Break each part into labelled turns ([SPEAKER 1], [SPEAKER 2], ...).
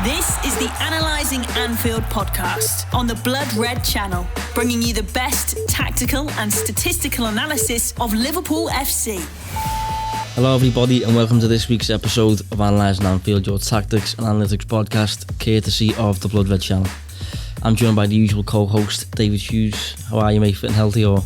[SPEAKER 1] This is the Analysing Anfield podcast on the Blood Red channel, bringing you the best tactical and statistical analysis of Liverpool FC.
[SPEAKER 2] Hello everybody and welcome to this week's episode of Analysing Anfield, your tactics and analytics podcast, courtesy of the Blood Red channel. I'm joined by the usual co-host, David Hughes. How are you, mate? Fit and healthy or?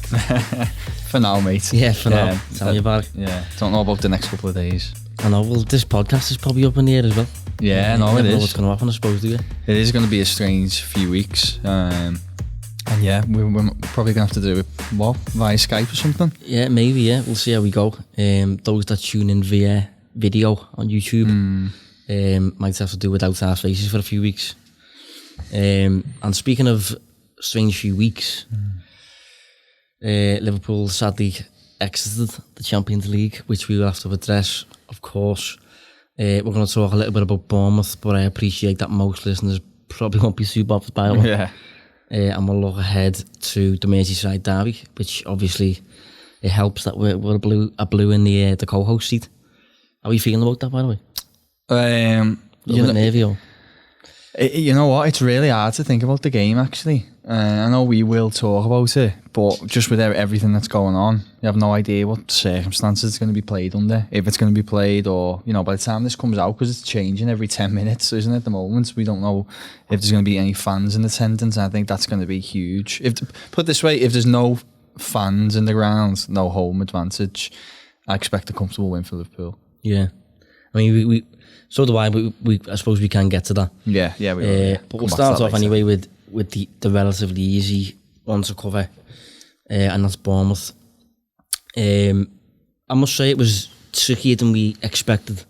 [SPEAKER 3] For now, mate.
[SPEAKER 2] Yeah, for now. Tell me about it.
[SPEAKER 3] Yeah, don't know about the next couple of days.
[SPEAKER 2] I know, well, this podcast is probably up in the air as well.
[SPEAKER 3] Yeah, no, it
[SPEAKER 2] is. You never know
[SPEAKER 3] is.
[SPEAKER 2] what's going to happen, I suppose, do you?
[SPEAKER 3] It is going to be a strange few weeks. And yeah, we're probably going to have to do it, via Skype or something?
[SPEAKER 2] Yeah, maybe, yeah. We'll see how we go. Those that tune in via video on YouTube might have to do without our faces for a few weeks. And speaking of strange few weeks, Liverpool sadly exited the Champions League, which we will have to address, of course. We're going to talk a little bit about Bournemouth, but I appreciate that most listeners probably won't be too bothered by it.
[SPEAKER 3] Yeah.
[SPEAKER 2] And we'll look ahead to the Merseyside Derby, which obviously it helps that we're blue in the co-host seat. How are you feeling about that, by the way?
[SPEAKER 3] You know what? It's really hard to think about the game, actually. I know we will talk about it, but just with everything that's going on, you have no idea what circumstances it's going to be played under, if it's going to be played, or, you know, by the time this comes out, because it's changing every 10 minutes, isn't it, at the moment? We don't know if there's going to be any fans in attendance, and I think that's going to be huge. Put it this way, if there's no fans in the ground, no home advantage, I expect a comfortable win for Liverpool.
[SPEAKER 2] Yeah. I mean, we so do I, but I suppose we can get to that.
[SPEAKER 3] Yeah, we will.
[SPEAKER 2] But we'll start off anyway with the relatively easy one to cover, and that's Bournemouth. I must say it was trickier than we expected.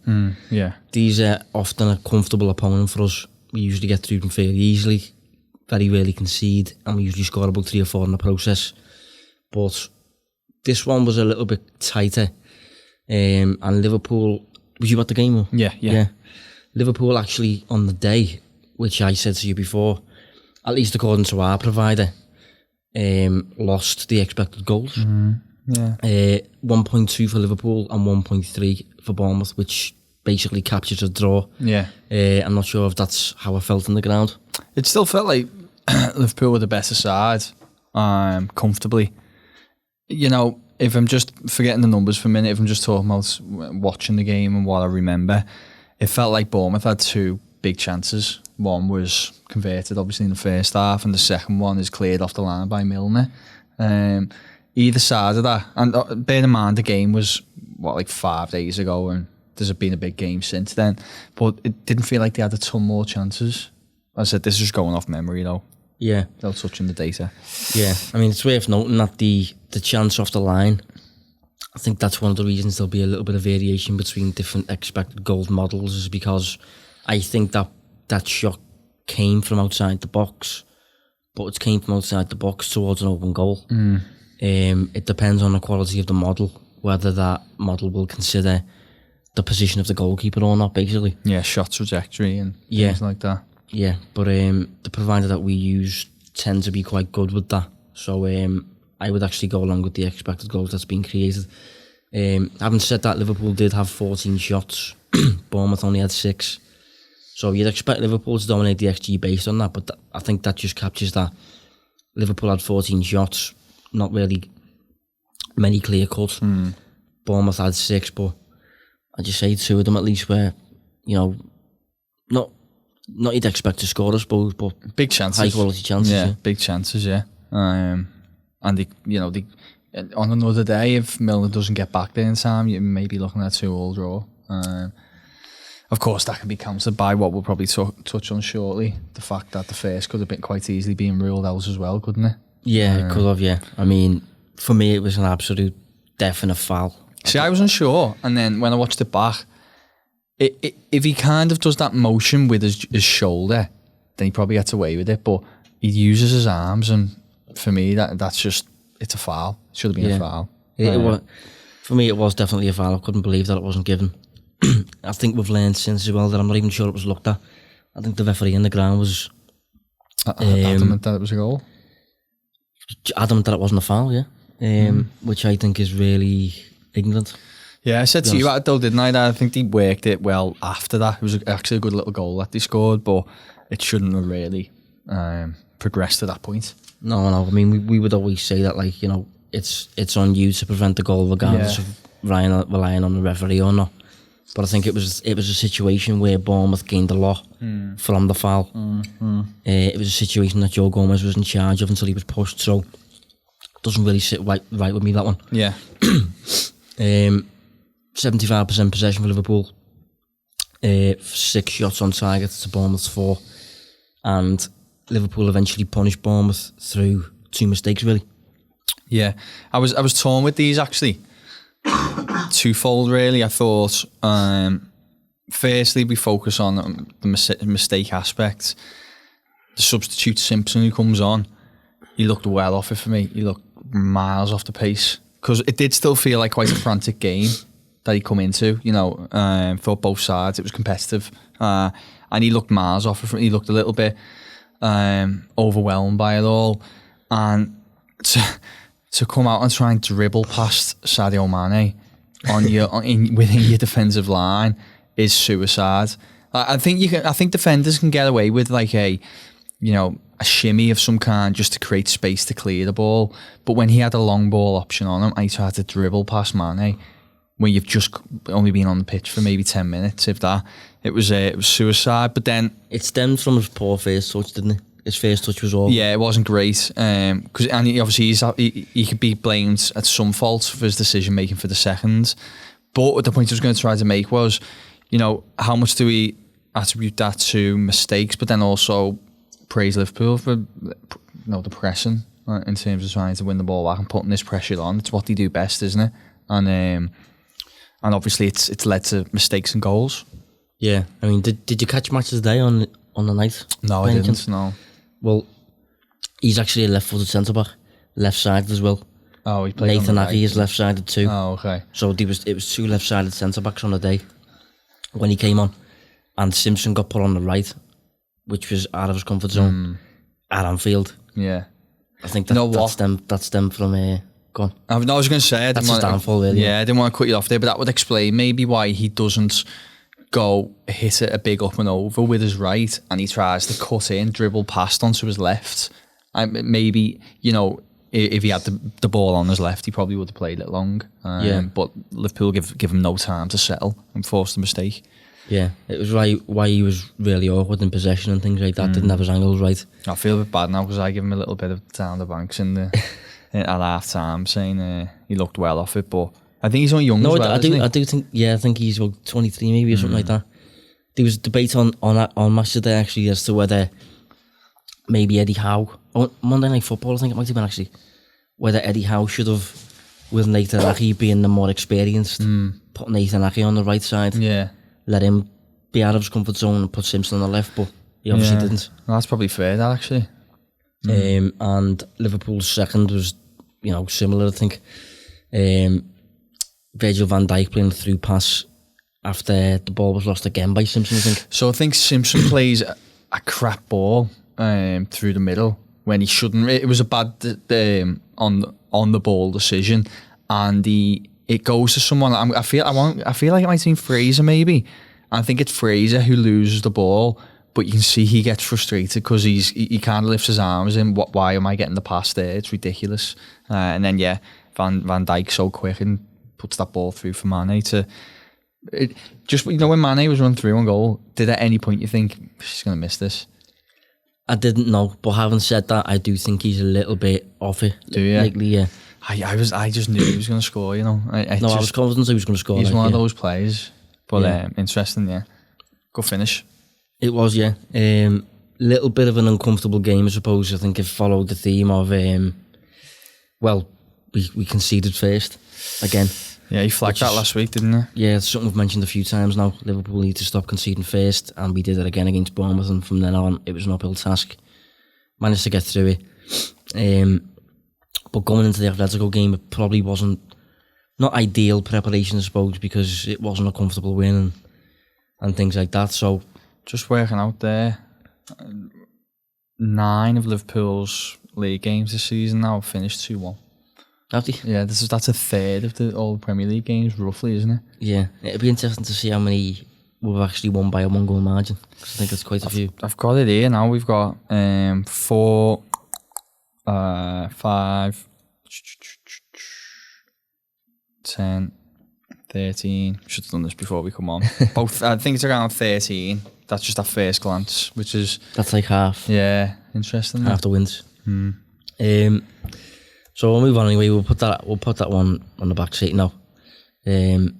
[SPEAKER 3] Yeah.
[SPEAKER 2] These are often a comfortable opponent for us. We usually get through them fairly easily, very rarely concede, and we usually score about 3 or 4 in the process. But this one was a little bit tighter, and Liverpool... Was you at the game?
[SPEAKER 3] Yeah.
[SPEAKER 2] Liverpool actually on the day, which I said to you before, at least according to our provider, lost the expected goals. 1.2 for Liverpool and 1.3 for Bournemouth, which basically captures a draw.
[SPEAKER 3] Yeah.
[SPEAKER 2] I'm not sure if that's how I felt in the ground.
[SPEAKER 3] It still felt like Liverpool were the better side, comfortably. You know, if I'm just forgetting the numbers for a minute, if I'm just talking about watching the game and what I remember, it felt like Bournemouth had 2 big chances. One was converted, obviously, in the first half, and the second one is cleared off the line by Milner. Either side of that, and bear in mind the game was, 5 days ago, and there's been a big game since then, but it didn't feel like they had a ton more chances. I said, this is going off memory, though.
[SPEAKER 2] Yeah.
[SPEAKER 3] Without touching the data.
[SPEAKER 2] Yeah, I mean, it's worth noting that the chance off the line, I think that's one of the reasons there'll be a little bit of variation between different expected goal models, is because I think that shot came from outside the box, but it came from outside the box towards an open goal. It depends on the quality of the model, whether that model will consider the position of the goalkeeper or not, basically.
[SPEAKER 3] Yeah, shot trajectory and things like that.
[SPEAKER 2] Yeah, but the provider that we use tend to be quite good with that. So I would actually go along with the expected goals that's been created. Having said that, Liverpool did have 14 shots. Bournemouth only had 6. So you'd expect Liverpool to dominate the XG based on that, but I think that just captures that. Liverpool had 14 shots, not really many clear cuts. Bournemouth had 6, but I'd just say 2 of them at least were, not you'd expect to score, I suppose, but
[SPEAKER 3] big chances,
[SPEAKER 2] high quality chances. Yeah,
[SPEAKER 3] big chances. Yeah, and on another day, if Milner doesn't get back there in time, you may be looking at a 2-2 draw. Of course, that can be countered by what we'll probably touch on shortly. The fact that the first could have been quite easily being ruled out as well, couldn't it?
[SPEAKER 2] Yeah, it could have. Yeah, I mean, for me, it was an absolute definite foul.
[SPEAKER 3] See, I was unsure, and then when I watched it back. If he kind of does that motion with his shoulder, then he probably gets away with it. But he uses his arms, and for me, that's just, it's a foul. It should have been a foul.
[SPEAKER 2] For me, it was definitely a foul. I couldn't believe that it wasn't given. I think we've learned since as well that I'm not even sure it was looked at. I think the referee in the ground was
[SPEAKER 3] adamant that it was a goal.
[SPEAKER 2] Adamant that it wasn't a foul, yeah. Which I think is really ignorant.
[SPEAKER 3] Yeah, I said to you that though, didn't I? That I think they worked it well after that. It was actually a good little goal that they scored, but it shouldn't have really progressed to that point.
[SPEAKER 2] No. I mean, we would always say that, like, you know, it's on you to prevent the goal, regardless of relying on the referee or not. But I think it was a situation where Bournemouth gained a lot from the foul. It was a situation that Joe Gomez was in charge of until he was pushed, so it doesn't really sit right with me, that one.
[SPEAKER 3] Yeah.
[SPEAKER 2] 75% possession for Liverpool, 6 shots on target to Bournemouth's 4, and Liverpool eventually punished Bournemouth through 2 mistakes, really.
[SPEAKER 3] Yeah, I was torn with these actually. Twofold, really. I thought, firstly, we focus on the mistake aspect. The substitute Simpson who comes on, he looked well off it for me. He looked miles off the pace, because it did still feel like quite a frantic game that he come into, you know, for both sides. It was competitive, and he looked miles off it. He looked a little bit overwhelmed by it all, and to come out and try and dribble past Sadio Mane within your defensive line is suicide. I think defenders can get away with like a shimmy of some kind just to create space to clear the ball. But when he had a long ball option on him and he tried to dribble past Mane, when you've just only been on the pitch for maybe 10 minutes, if that, it was suicide. But then
[SPEAKER 2] it stemmed from his poor first touch, didn't it? His first touch was awful.
[SPEAKER 3] Yeah, it wasn't great. And obviously he could be blamed at some fault for his decision making for the second. But the point I was going to try to make was, you know, how much do we attribute that to mistakes, but then also praise Liverpool for, you know, the pressing in terms of trying to win the ball back and putting this pressure on. It's what they do best, isn't it? And obviously it's led to mistakes and goals.
[SPEAKER 2] Yeah, I mean, did you catch match today on the night?
[SPEAKER 3] No, I didn't. No.
[SPEAKER 2] Well, he's actually a left-footed centre-back, left-sided as well.
[SPEAKER 3] Oh, he played
[SPEAKER 2] Nathan
[SPEAKER 3] on the
[SPEAKER 2] Ake is left-sided too.
[SPEAKER 3] Oh, okay.
[SPEAKER 2] So it was 2 left-sided centre-backs on the day when he came on, and Simpson got put on the right, which was out of his comfort zone at Anfield.
[SPEAKER 3] Yeah.
[SPEAKER 2] I think that stemmed from go on.
[SPEAKER 3] I was going to say,
[SPEAKER 2] that's his downfall, really.
[SPEAKER 3] Yeah, I didn't want to cut you off there, but that would explain maybe why he doesn't go hit it a big up and over with his right, and he tries to cut in, dribble past onto his left. Maybe, you know, if he had the ball on his left, he probably would have played it long. But Liverpool give him no time to settle and force the mistake.
[SPEAKER 2] Yeah, it was why he was really awkward in possession and things like that. Didn't have his angles right.
[SPEAKER 3] I feel a bit bad now because I give him a little bit of down the banks at half time, saying he looked well off it, but I think he's only young. No, I
[SPEAKER 2] do think. Yeah, I think he's about 23 maybe or something like that. There was debate on Match Today actually as to whether maybe Eddie Howe, Monday Night Football, I think it might have been actually, whether Eddie Howe should have, with Nathan Ake being the more experienced, put Nathan Ake on the right side.
[SPEAKER 3] Yeah. Let
[SPEAKER 2] him be out of his comfort zone and put Simpson on the left, but he obviously didn't.
[SPEAKER 3] Well, that's probably fair, that actually.
[SPEAKER 2] And Liverpool's second was, you know, similar, I think. Virgil van Dijk playing a through pass after the ball was lost again by Simpson, I think.
[SPEAKER 3] So I think Simpson plays a crap ball through the middle when he shouldn't. It was a bad on the ball decision, and it goes to someone. I feel like it might seem Fraser maybe. I think it's Fraser who loses the ball, but you can see he gets frustrated because he kind of lifts his arms in. Why am I getting the pass there? It's ridiculous. And then Van Dijk so quick and puts that ball through for Mane when Mane was run through on goal, did at any point you think she's going to miss this?
[SPEAKER 2] I didn't know, but having said that, I do think he's a little bit off it.
[SPEAKER 3] Do you?
[SPEAKER 2] Lately, yeah.
[SPEAKER 3] I just knew he was going to score, you know.
[SPEAKER 2] I was confident he was going to score.
[SPEAKER 3] He's one of those players. But interesting, yeah. Good finish.
[SPEAKER 2] It was, yeah. Little bit of an uncomfortable game, I suppose. I think it followed the theme of, we conceded first again.
[SPEAKER 3] Yeah, he flagged that last week, didn't he?
[SPEAKER 2] Yeah, it's something we've mentioned a few times now. Liverpool need to stop conceding first, and we did it again against Bournemouth, and from then on, it was an uphill task. Managed to get through it. But going into the Atletico game, it probably wasn't, not ideal preparation, I suppose, because it wasn't a comfortable win and things like that. So,
[SPEAKER 3] just working out there, 9 of Liverpool's league games this season now have finished 2-1.
[SPEAKER 2] Have they?
[SPEAKER 3] Yeah, that's a third of the all Premier League games, roughly, isn't it?
[SPEAKER 2] Yeah, it'd be interesting to see how many we've actually won by a 1-goal margin. 'Cause I think it's quite a few.
[SPEAKER 3] I've got it here now. We've got 4, 5, 10, 13. Should have done this before we come on. Both, I think it's around 13. That's just at first glance, which is...
[SPEAKER 2] That's like half.
[SPEAKER 3] Yeah, interesting.
[SPEAKER 2] Half the wins. So we'll move on anyway. We'll put that one on the back seat now. 3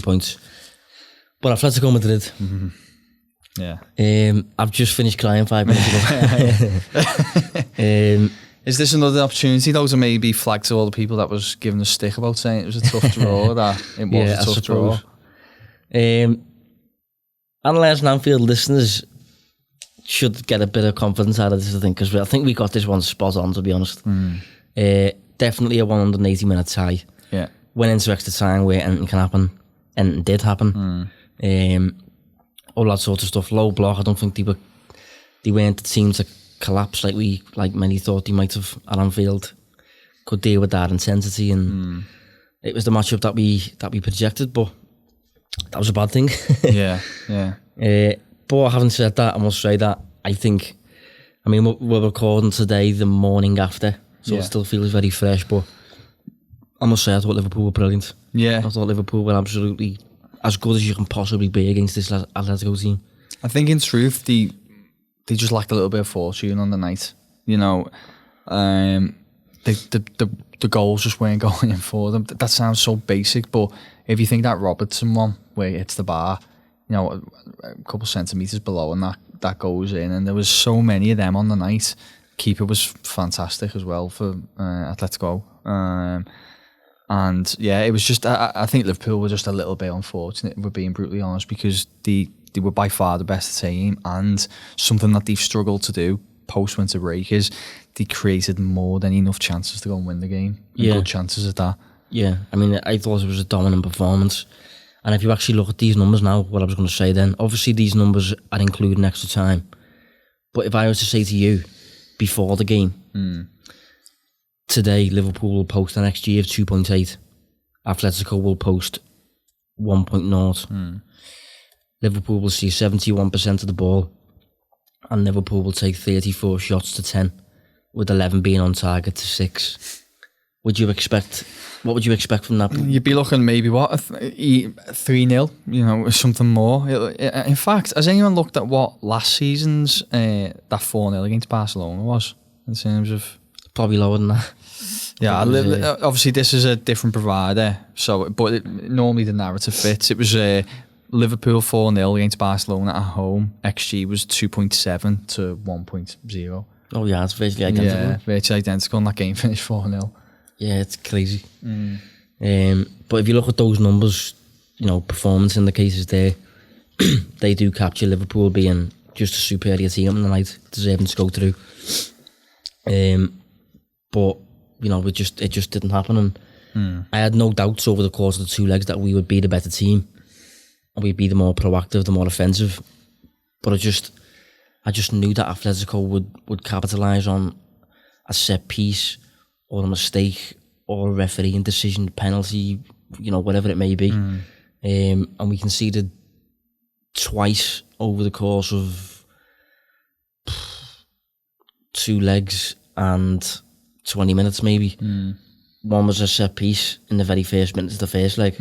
[SPEAKER 2] points. But Atletico Madrid.
[SPEAKER 3] Mm-hmm. Yeah.
[SPEAKER 2] I've just finished crying 5 minutes ago.
[SPEAKER 3] Is this another opportunity though to maybe flag to all the people that was giving a stick about saying it was a tough draw? That it was a tough draw.
[SPEAKER 2] Analysing Anfield listeners should get a bit of confidence out of this, I think, because I think we got this one spot on, to be honest. Definitely a 180-minute tie.
[SPEAKER 3] Yeah.
[SPEAKER 2] Went into extra time where anything can happen. Anything did happen. All that sort of stuff. Low block. I don't think they weren't the team to collapse like many thought they might have at Anfield. Could deal with that intensity, and it was the matchup that we projected, but that was a bad thing.
[SPEAKER 3] Yeah.
[SPEAKER 2] But having said that, I must say that I mean, we're recording today the morning after, so it still feels very fresh, but I must say I thought Liverpool were brilliant. Yeah. I thought Liverpool were absolutely as good as you can possibly be against this Atletico team.
[SPEAKER 3] I think in truth, they just lacked a little bit of fortune on the night. You know, the goals just weren't going in for them. That sounds so basic, but if you think that Robertson one, where it hits the bar, you know, a couple centimetres below, and that goes in, and there was so many of them on the night. Keeper was fantastic as well for Atletico. And yeah, it was just, I think Liverpool were just a little bit unfortunate, if we're being brutally honest, because they were by far the best team, and something that they've struggled to do post-winter break is they created more than enough chances to go and win the game. Yeah. Good chances at that.
[SPEAKER 2] Yeah, I mean, I thought it was a dominant performance. And if you actually look at these numbers now, what I was going to say then, obviously these numbers are including extra time. But if I was to say to you, before the game, today Liverpool will post an XG of 2.8. Atletico will post 1.0. Liverpool will see 71% of the ball, and Liverpool will take 34 shots to 10, with 11 being on target to 6. What would you expect from that?
[SPEAKER 3] You'd be looking maybe, 3-0, you know, something more. In fact, has anyone looked at what last season's that 4-0 against Barcelona was, in terms of...
[SPEAKER 2] Probably lower than that.
[SPEAKER 3] Yeah, obviously this is a different provider, but normally the narrative fits. It was Liverpool 4-0 against Barcelona at home. XG was 2.7 to 1.0.
[SPEAKER 2] Oh yeah, it's virtually identical.
[SPEAKER 3] Yeah, virtually identical, and that game finished 4-0.
[SPEAKER 2] Yeah, it's crazy. But if you look at those numbers, you know, performance indicators there, they do capture Liverpool being just a superior team on the night, deserving to go through. But you know, it just didn't happen, and I had no doubts over the course of the 2 legs that we would be the better team, and we'd be the more proactive, the more offensive. But I just knew that Atletico would capitalise on a set piece, or a mistake, or a refereeing decision, penalty, you know, whatever it may be. And we conceded twice over the course of 2 legs and 20 minutes maybe. One was a set piece in the very first minutes of the first leg.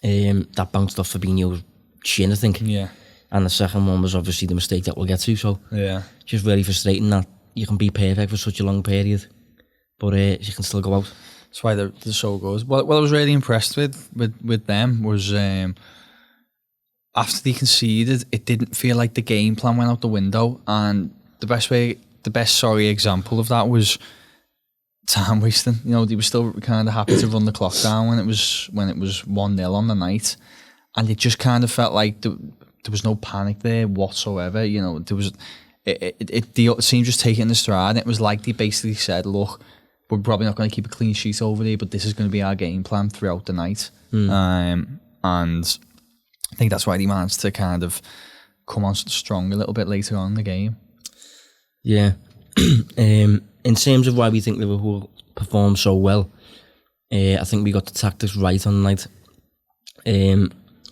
[SPEAKER 2] That bounced off Fabinho's chin, I think. Yeah. And the second one was obviously the mistake that we'll get to. So yeah, just really frustrating that you can be perfect for such a long period, but you can still go out.
[SPEAKER 3] That's why they're so good. What I was really impressed with them was after they conceded, it didn't feel like the game plan went out the window. And the best example of that was time wasting. You know, they were still kind of happy to run the clock down when it was 1-0 on the night, and it just kind of felt like there was no panic there whatsoever. You know, there was. The team just taking the stride, and it was like they basically said, look, we're probably not going to keep a clean sheet over there, but this is going to be our game plan throughout the night. And I think that's why they managed to kind of come on strong a little bit later on in the game.
[SPEAKER 2] Yeah. In terms of why we think Liverpool performed so well. I think we got the tactics right on the night.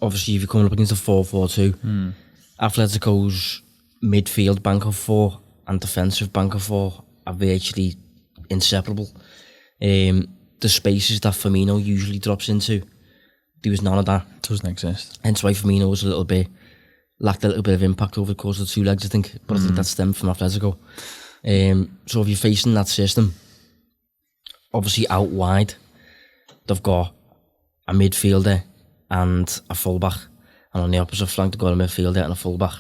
[SPEAKER 2] Obviously, if you're coming up against a 4-4-2, Atletico's midfield bank of 4 and defensive bank of 4 are virtually inseparable. The spaces that Firmino usually drops into, there was none of that.
[SPEAKER 3] Doesn't exist.
[SPEAKER 2] Hence why Firmino was lacked a little bit of impact over the course of the 2 legs, I think. But I think that stemmed from Atletico. So if you're facing that system, obviously out wide, they've got a midfielder and a fullback, and on the opposite flank they've got a midfielder and a fullback.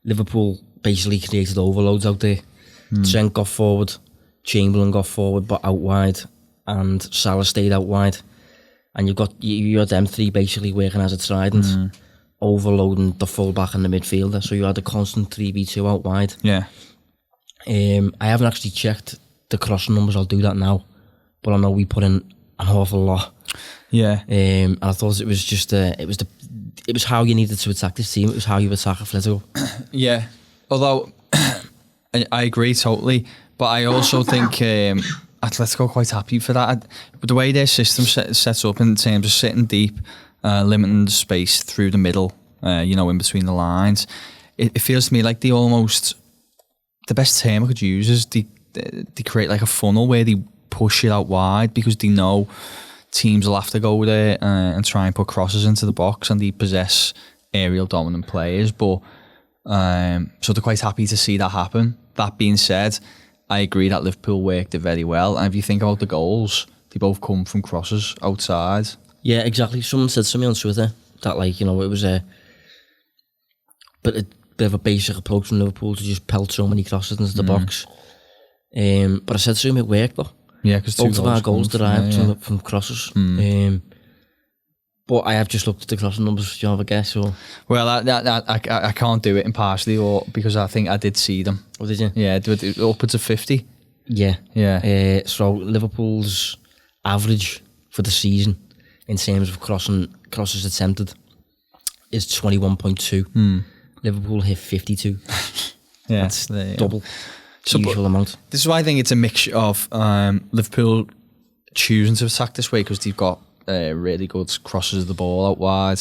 [SPEAKER 2] Liverpool basically created overloads out there. Trent got forward, Chamberlain got forward but out wide, and Salah stayed out wide. And you had them 3 basically working as a trident, overloading the fullback and the midfielder. So you had a constant 3v2 out wide.
[SPEAKER 3] Yeah.
[SPEAKER 2] I haven't actually checked the crossing numbers. I'll do that now, but I know we put in an awful lot.
[SPEAKER 3] Yeah.
[SPEAKER 2] And I thought it was just it was how you needed to attack this team. It was how you attack Atletico.
[SPEAKER 3] Yeah. Although I agree totally, but I also think Atletico are quite happy for that. But the way their system sets up in terms of sitting deep, limiting the space through the middle, in between the lines, it feels to me like they almost, the best term I could use is they create like a funnel where they push it out wide because they know teams will have to go there and try and put crosses into the box, and they possess aerial dominant players. But so they're quite happy to see that happen. That being said, I agree that Liverpool worked it very well. And if you think about the goals, they both come from crosses outside. Yeah,
[SPEAKER 2] exactly. Someone said to me on Twitter that, it was a bit of a basic approach from Liverpool to just pelt so many crosses into the box. But I said to him it worked though.
[SPEAKER 3] Yeah, because
[SPEAKER 2] both of our goals derived from crosses. But I have just looked at the crossing numbers. Do you have a guess? Or?
[SPEAKER 3] Well, I can't do it impartially, because I think I did see them.
[SPEAKER 2] Oh, did you?
[SPEAKER 3] Yeah, upwards of 50.
[SPEAKER 2] Yeah.
[SPEAKER 3] Yeah.
[SPEAKER 2] So Liverpool's average for the season in terms of crosses attempted is 21.2. Liverpool hit 52.
[SPEAKER 3] Yeah,
[SPEAKER 2] that's double the usual amount.
[SPEAKER 3] This is why I think it's a mixture of Liverpool choosing to attack this way because they've got really good crosses of the ball out wide,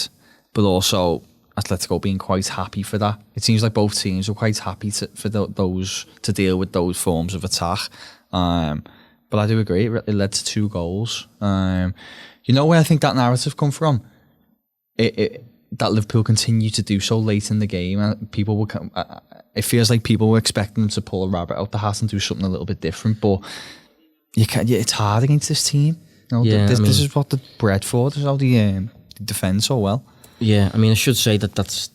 [SPEAKER 3] but also Atletico being quite happy for that. It seems like both teams are quite happy to deal with those forms of attack. But I do agree, it led to 2 goals. Where I think that narrative come from? That Liverpool continue to do so late in the game, and people will come. It feels like people were expecting them to pull a rabbit out the hat and do something a little bit different, but it's hard against this team. This is what they're bred for. This is how they defend so well.
[SPEAKER 2] Yeah, I should say that's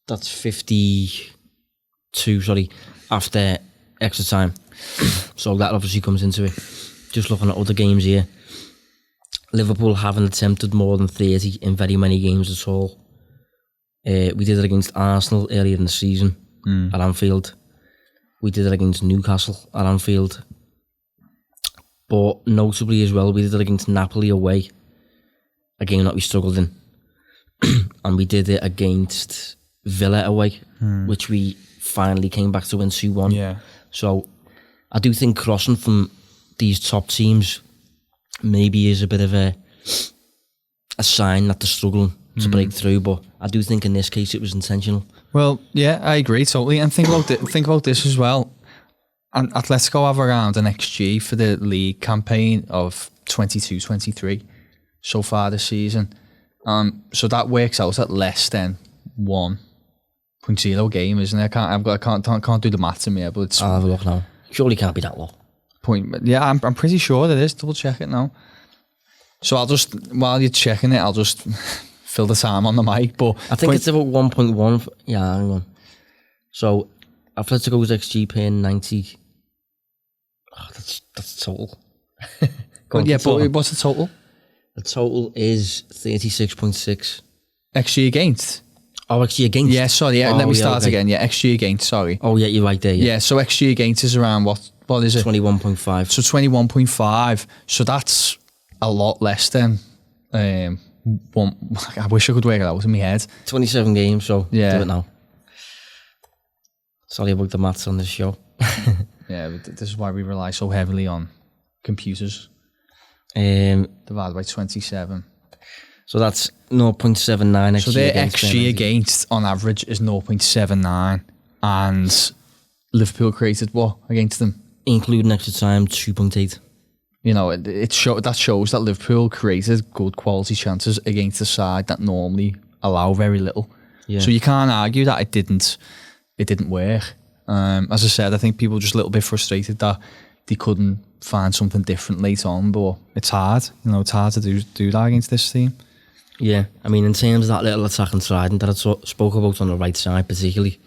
[SPEAKER 2] 52. Sorry, after extra time. So that obviously comes into it. Just looking at other games here, Liverpool haven't attempted more than 30 in very many games at all. We did it against Arsenal earlier in the season at Anfield. We did it against Newcastle at Anfield. But notably as well, we did it against Napoli away, a game that we struggled in. And we did it against Villa away, which we finally came back to win 2-1.
[SPEAKER 3] Yeah.
[SPEAKER 2] So I do think crossing from these top teams maybe is a bit of a sign that they're struggling to break through, but I do think in this case it was intentional.
[SPEAKER 3] Well, yeah, I agree totally. And think about this as well. And Atletico have around an XG for the league campaign of 22-23 so far this season. So that works out at less than 1.0 game, isn't it? I can't do the maths in here, but it's.
[SPEAKER 2] I'll have a look now. Surely can't be that low.
[SPEAKER 3] Yeah, I'm pretty sure it is. Double check it now. So while you're checking it, I'll just fill the time on the mic. But
[SPEAKER 2] I think it's about 1.1. Yeah, hang on. So Atletico's XG per 90. Oh, that's total.
[SPEAKER 3] But what's the total?
[SPEAKER 2] The total is 36.6.
[SPEAKER 3] XG against?
[SPEAKER 2] Oh, XG against?
[SPEAKER 3] Yeah, sorry. Yeah, let me start again. Yeah, XG against, sorry.
[SPEAKER 2] Oh, yeah, you're right there.
[SPEAKER 3] Yeah, so XG against is around what is it?
[SPEAKER 2] 21.5.
[SPEAKER 3] So 21.5. So that's a lot less than one. I wish I could work it out in my head.
[SPEAKER 2] 27 games, so
[SPEAKER 3] yeah.
[SPEAKER 2] Do it now. Sorry about the maths on this show.
[SPEAKER 3] Yeah, but this is why we rely so heavily on computers. Divided by 27.
[SPEAKER 2] So that's 0.79 XG.
[SPEAKER 3] So their
[SPEAKER 2] against
[SPEAKER 3] XG against, on average, is 0.79. And Liverpool created what against them?
[SPEAKER 2] Including extra time, 2.8.
[SPEAKER 3] You know, that shows that Liverpool created good quality chances against a side that normally allow very little.
[SPEAKER 2] Yeah.
[SPEAKER 3] So you can't argue that it didn't work. As I said, I think people were just a little bit frustrated that they couldn't find something different late on, but it's hard. You know, it's hard to do that against this team.
[SPEAKER 2] Yeah, I mean, in terms of that little attacking side that I spoke about on the right side particularly,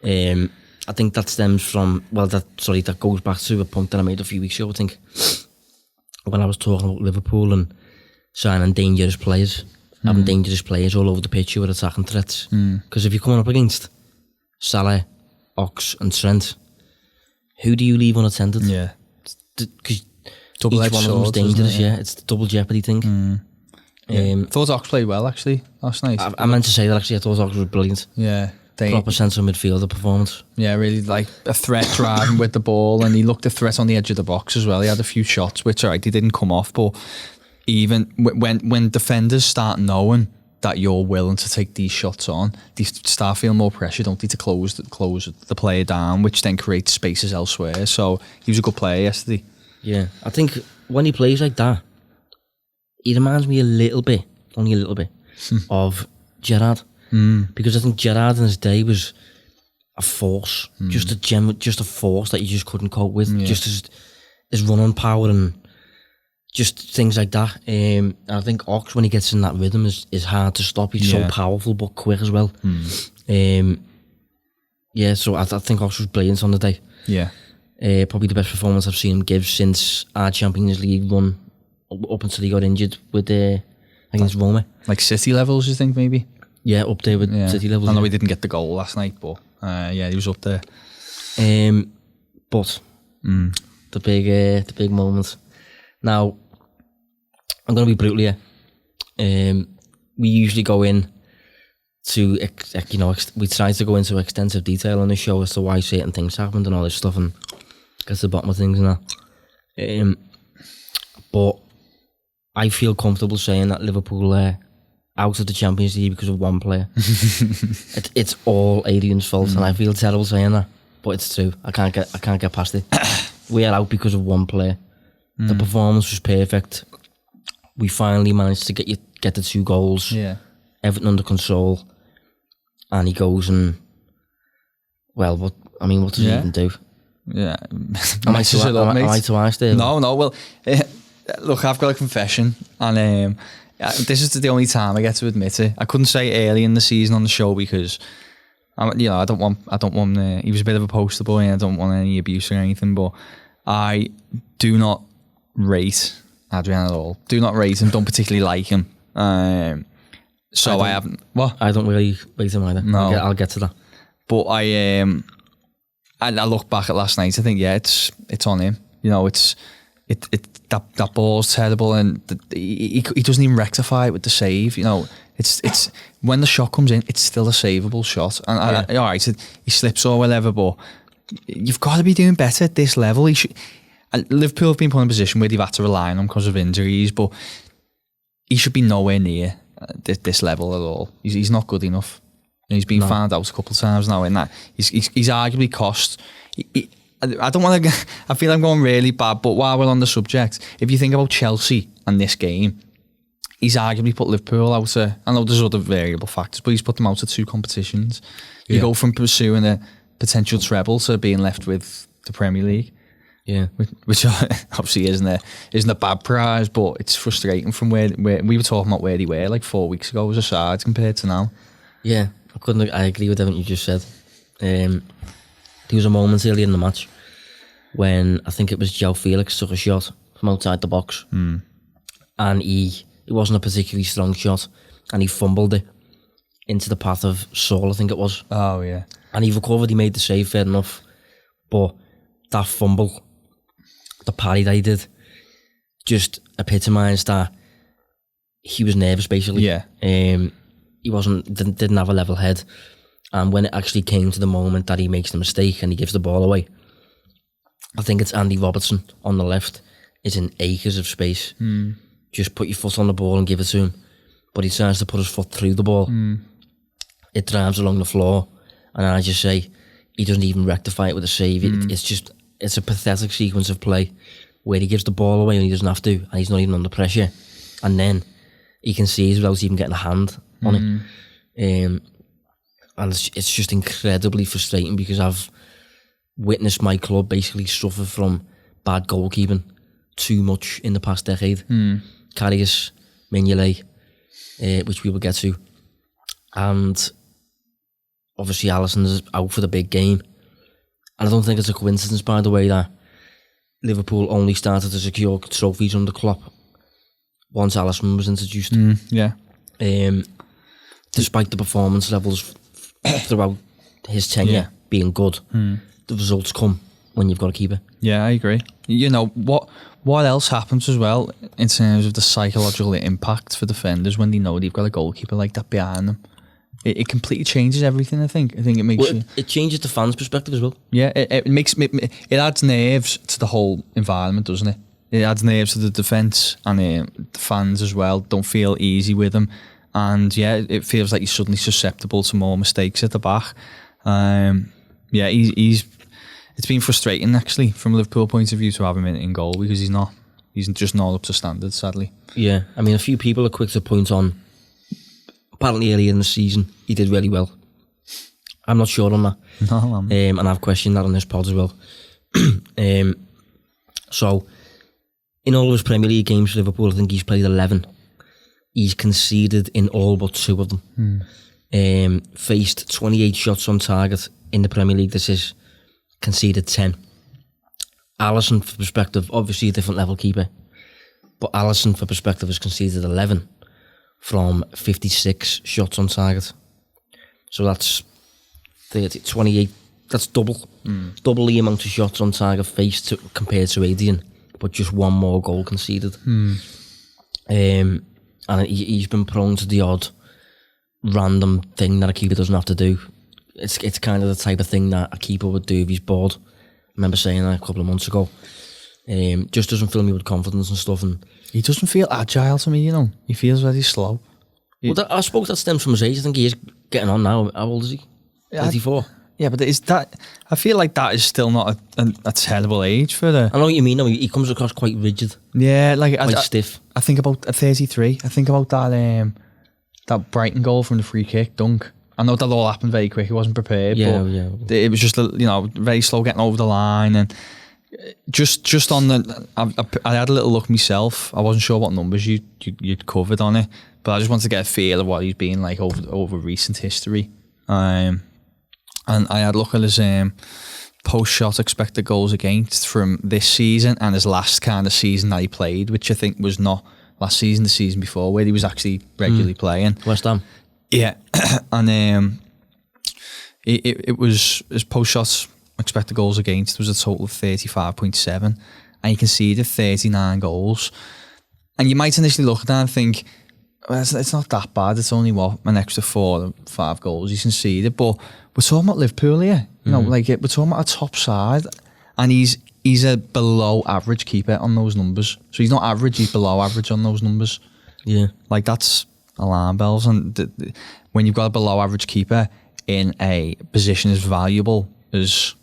[SPEAKER 2] I think that stems from, that goes back to a point that I made a few weeks ago, I think, when I was talking about Liverpool and signing dangerous players, having dangerous players all over the pitch with attacking threats. Because if you're coming up against Salah, Ox and Trent, who do you leave unattended?
[SPEAKER 3] Yeah.
[SPEAKER 2] Because
[SPEAKER 3] Double-edged
[SPEAKER 2] each one of them is
[SPEAKER 3] sword,
[SPEAKER 2] dangerous,
[SPEAKER 3] isn't it?
[SPEAKER 2] yeah. It's the double jeopardy thing.
[SPEAKER 3] I thought Ox played well, actually, last night.
[SPEAKER 2] I meant to say that, actually. I thought Ox was brilliant.
[SPEAKER 3] Yeah.
[SPEAKER 2] Proper central midfielder performance.
[SPEAKER 3] Yeah, really like a threat driving with the ball, and he looked a threat on the edge of the box as well. He had a few shots, which they didn't come off, but even when defenders start knowing that you're willing to take these shots on, they start feeling more pressure, don't they, to close the player down, which then creates spaces elsewhere. So he was a good player yesterday. Yeah,
[SPEAKER 2] I think when he plays like that, he reminds me a little bit, only a little bit, of Gerrard. Because I think Gerrard in his day was a force, just a force that you just couldn't cope with, just his running power and just things like that. And I think Ox, when he gets in that rhythm, is hard to stop. He's so powerful but quick as well. So I think Ox was brilliant on the day.
[SPEAKER 3] Yeah.
[SPEAKER 2] Probably the best performance I've seen him give since our Champions League run, up until he got injured with against Roma.
[SPEAKER 3] Like City levels, you think, maybe?
[SPEAKER 2] Yeah, up there with City levels.
[SPEAKER 3] I know he didn't get the goal last night, but he was up there.
[SPEAKER 2] But the big moment. Now, I'm going to be brutal here. We usually go in to, we try to go into extensive detail on the show as to why certain things happened and all this stuff and get to the bottom of things and that. But I feel comfortable saying that Liverpool out of the Champions League because of one player. It's all Adrian's fault, and I feel terrible saying that, but it's true. I can't get past it. We are out because of one player. The performance was perfect. We finally managed to get the 2 goals.
[SPEAKER 3] Yeah,
[SPEAKER 2] everything under control, and he goes and what does he even do?
[SPEAKER 3] Yeah,
[SPEAKER 2] am I too harsh there?
[SPEAKER 3] No. Well, look, I've got a confession, and this is the only time I get to admit it. I couldn't say early in the season on the show because, I don't want. He was a bit of a poster boy, and I don't want any abuse or anything. But I do not rate Adrian at all. Do not rate him. Don't particularly like him. So I haven't. What?
[SPEAKER 2] I don't really rate him either.
[SPEAKER 3] No,
[SPEAKER 2] I'll get to that.
[SPEAKER 3] But I look back at last night. I think it's on him. That ball's terrible, and he doesn't even rectify it with the save. It's when the shot comes in, it's still a savable shot. And all right, he slips or whatever, but you've got to be doing better at this level. Liverpool have been put in a position where they've had to rely on him because of injuries, but he should be nowhere near this level at all. He's not good enough. He's been found out a couple of times now in that. He's arguably cost. I don't want to. I feel I'm going really bad, but while we're on the subject, if you think about Chelsea and this game, he's arguably put Liverpool out to. I know there's other variable factors, but he's put them out to 2 competitions. You go from pursuing a potential treble to being left with the Premier League.
[SPEAKER 2] Yeah,
[SPEAKER 3] which obviously isn't a bad prize, but it's frustrating from where we were talking about where they were like 4 weeks ago as a side compared to now.
[SPEAKER 2] Yeah, I agree with everything you just said. There was a moment earlier in the match when I think it was João Felix took a shot from outside the box, and it wasn't a particularly strong shot, and he fumbled it into the path of Saul, I think it was.
[SPEAKER 3] Oh yeah,
[SPEAKER 2] and he recovered. He made the save, fair enough, but that fumble, the parry that he did, just epitomised that he was nervous basically.
[SPEAKER 3] Yeah,
[SPEAKER 2] he didn't have a level head, and when it actually came to the moment that he makes the mistake and he gives the ball away, I think it's Andy Robertson on the left is in acres of space. Just put your foot on the ball and give it to him. But he tries to put his foot through the ball. It drives along the floor. And I just say, he doesn't even rectify it with a save. It's a pathetic sequence of play where he gives the ball away and he doesn't have to, and he's not even under pressure. And then he can see without even getting a hand on it. And it's just incredibly frustrating because I've witnessed my club basically suffer from bad goalkeeping too much in the past decade. Karius, Mignolet, which we will get to. And obviously Alisson is out for the big game. And I don't think it's a coincidence, by the way, that Liverpool only started to secure trophies under Klopp once Alisson was introduced. Despite the performance levels throughout his tenure being good, the results come when you've got a keeper.
[SPEAKER 3] Yeah, I agree. You know, what else happens as well in terms of the psychological impact for defenders when they know they've got a goalkeeper like that behind them? It completely changes everything, I think. I think it makes
[SPEAKER 2] it changes the fans' perspective as well.
[SPEAKER 3] Yeah, it adds nerves to the whole environment, doesn't it? It adds nerves to the defence, and the fans as well don't feel easy with him. And yeah, it feels like he's suddenly susceptible to more mistakes at the back. It's been frustrating actually from a Liverpool point of view to have him in goal because he's just not up to standard, sadly.
[SPEAKER 2] Yeah, I mean, a few people are quick to point on. Apparently earlier in the season he did really well. I'm not sure on that.
[SPEAKER 3] No,
[SPEAKER 2] and I've questioned that on this pod as well. So in all of his Premier League games for Liverpool, I think he's played 11. He's conceded in all but 2 of them. Faced 28 shots on target in the Premier League. This is conceded 10. Alisson, for perspective, obviously a different level keeper, but Alisson, for perspective, has conceded 11 from 56 shots on target. So that's 28. That's double the amount of shots on target faced compared to Adrian, but just 1 more goal conceded. And he's been prone to the odd random thing that a keeper doesn't have to do. It's kind of the type of thing that a keeper would do if he's bored. I remember saying that a couple of months ago. Just doesn't fill me with confidence and stuff. And
[SPEAKER 3] he doesn't feel agile to me, you know. He feels very slow.
[SPEAKER 2] I suppose that stems from his age. I think he is getting on now. How old is he? 34.
[SPEAKER 3] Yeah, but is that? I feel like that is still not a terrible age for the.
[SPEAKER 2] I know what you mean. No, he comes across quite rigid.
[SPEAKER 3] Yeah, like
[SPEAKER 2] quite stiff.
[SPEAKER 3] I think about 33. I think about that Brighton goal from the free kick dunk. I know that all happened very quick. He wasn't prepared. But it was just very slow getting over the line, and just on the. I had a little look myself. I wasn't sure what numbers you'd covered on it, but I just wanted to get a feel of what he's been like over recent history. And I had a look at his post-shot expected goals against from this season and his last kind of season that he played, which I think was not last season, the season before, where he was actually regularly playing.
[SPEAKER 2] West Ham.
[SPEAKER 3] Yeah, and it was his post-shots expected goals against was a total of 35.7, and he conceded 39 goals. And you might initially look at that and think, well, it's not that bad. It's only an extra 4 or 5 goals he's conceded, but we're talking about Liverpool here. You know, we're talking about a top side, and he's a below average keeper on those numbers. So he's not average; he's below average on those numbers.
[SPEAKER 2] Yeah,
[SPEAKER 3] like that's alarm bells. And when you've got a below average keeper in a position as valuable as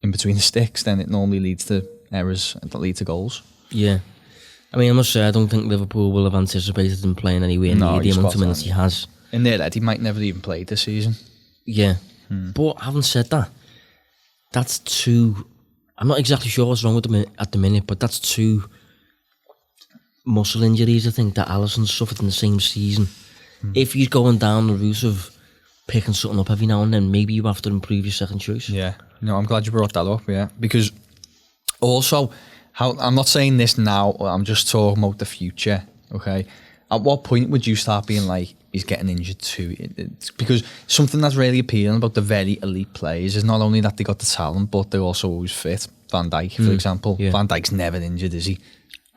[SPEAKER 3] in between the sticks, then it normally leads to errors that lead to goals.
[SPEAKER 2] Yeah. I mean, I must say, I don't think Liverpool will have anticipated him playing anywhere near the amount of minutes he has.
[SPEAKER 3] In their head, he might never even play this season.
[SPEAKER 2] Yeah. But having said that, that's 2... I'm not exactly sure what's wrong with him at the minute, but that's 2 muscle injuries, I think, that Alisson's suffered in the same season. If he's going down the route of picking something up every now and then, maybe you have to improve your second choice.
[SPEAKER 3] Yeah. No, I'm glad you brought that up, yeah. Because also... I'm not saying this now, I'm just talking about the future, okay? At what point would you start being like, he's getting injured too? Because something that's really appealing about the very elite players is not only that they got the talent, but they're also always fit. Van Dijk, for example. Yeah. Van Dijk's never injured, is he?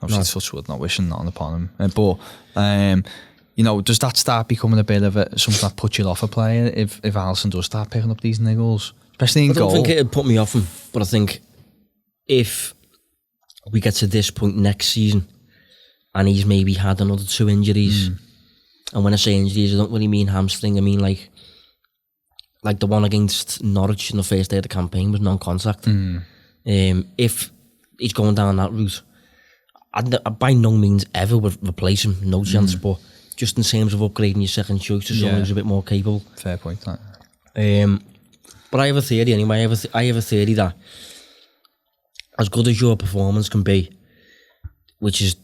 [SPEAKER 3] Obviously, touch wood, not wishing nothing upon him. But, does that start becoming a bit of something that puts you off a player if Alisson does start picking up these niggles? Especially in goal.
[SPEAKER 2] I don't think it'd put me off him, but I think if... we get to this point next season and he's maybe had another 2 injuries. And when I say injuries, I don't really mean hamstring. I mean like the one against Norwich in the first day of the campaign was non-contact. If he's going down that route, I by no means ever would replace him, no chance, but just in terms of upgrading your second choice to someone who's a bit more capable.
[SPEAKER 3] Fair point.
[SPEAKER 2] But I have a theory anyway. I have a theory that as good as your performance can be, which